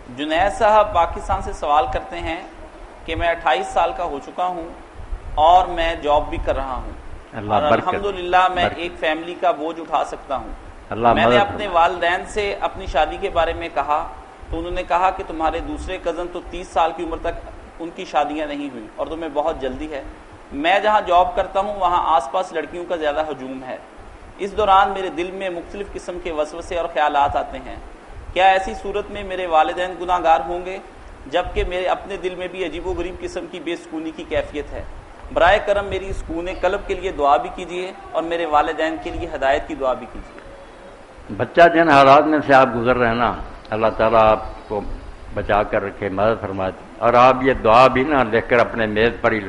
جنید صاحب پاکستان سے سوال کرتے ہیں کہ میں 28 سال کا ہو چکا ہوں اور میں جاب بھی کر رہا ہوں اور الحمدللہ میں ایک فیملی کا بوجھ اٹھا سکتا ہوں۔ میں نے اپنے والدین سے اپنی شادی کے بارے میں کہا تو انہوں نے کہا کہ تمہارے دوسرے کزن تو 30 سال کی عمر تک ان کی شادیاں نہیں ہوئی اور تمہیں بہت جلدی ہے۔ میں جہاں جاب کرتا ہوں وہاں آس پاس لڑکیوں کا زیادہ ہجوم ہے۔ اس دوران میرے دل میں مختلف قسم کے وسوسے اور خیالات آتے ہیں۔ کیا ایسی صورت میں میرے والدین گناہ گار ہوں گے جبکہ میرے اپنے دل میں بھی عجیب و غریب قسم کی بے سکونی کی کیفیت ہے؟ برائے کرم میری سکون قلب کے لیے دعا بھی کیجیے اور میرے والدین کے لیے ہدایت کی دعا بھی کیجیے۔ بچہ جن حالات میں سے آپ گزر رہے ہیں نا، اللہ تعالیٰ آپ کو بچا کر رکھے، مدد فرمائے، اور آپ یہ دعا بھی نہ لکھ کر اپنے میز پر ہی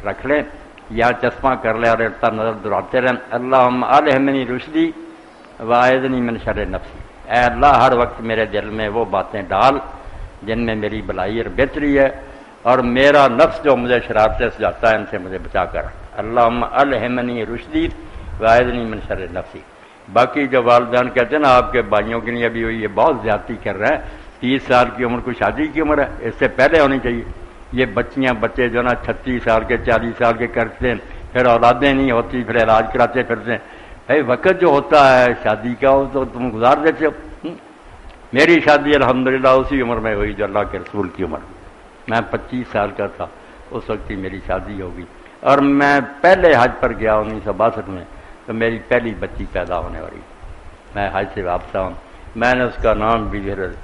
رکھ لیں یا چشمہ کر لیں اور ارتا نظر دہراتے رہیں، اللہم الہمنی رشدی واعذنی من شر نفسی۔ اے اللہ ہر وقت میرے دل میں وہ باتیں ڈال جن میں میری بھلائی اور بہتری ہے، اور میرا نفس جو مجھے شرارتیں سجاتا ہے ان سے مجھے بچا کر۔ اللہم الہمنی رشدی واعذنی من شر نفسی۔ باقی جو والدین کہتے ہیں نا آپ کے بھائیوں کے لیے ابھی یہ بہت زیادتی کر رہے ہیں، 30 سال کی عمر کوئی شادی کی عمر ہے، اس سے پہلے ہونی چاہیے۔ یہ بچیاں بچے جو نا 36 سال کے 40 سال کے کرتے ہیں، پھر اولادیں نہیں ہوتی، پھر علاج کراتے پھرتے ہیں۔ بھائی وقت جو ہوتا ہے شادی کا وہ تو تم گزار دیتے ہو۔ میری شادی الحمدللہ اسی عمر میں ہوئی جو اللہ کے رسول کی عمر، میں 25 سال کا تھا اس وقت ہی میری شادی ہو گئی، اور میں پہلے حج پر گیا 1962 میں تو میری پہلی بچی پیدا ہونے والی، میں حج سے واپس ہوں، میں نے اس کا نام بھی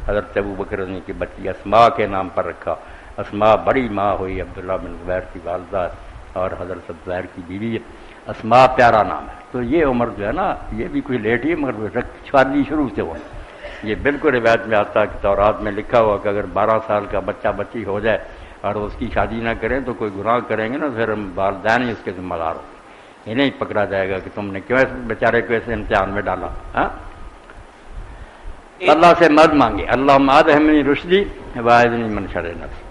حضرت ابوبکر کی بچی اسماء کے نام پر رکھا۔ اسماء بڑی ماں ہوئی، عبداللہ بن زبیر کی والدہ اور حضرت زبیر کی بیوی، اسماء پیارا نام ہے۔ تو یہ عمر جو ہے نا یہ بھی کوئی لیٹ ہی مگر شادی شروع سے ہو، یہ بالکل روایت میں آتا ہے کہ تورات میں لکھا ہوا کہ اگر 12 سال کا بچہ بچی ہو جائے اور اس کی شادی نہ کریں تو کوئی گناہ کریں گے نا پھر والدین ہی اس کے ذمہ دار ہو، یہ نہیں پکڑا جائے گا کہ تم نے کیوں اس بیچارے کو ایسے امتحان میں ڈالا۔ ہاں اللہ سے مدد مانگے، اللہم الہمنی رشدی واعذنی من شر نفسی۔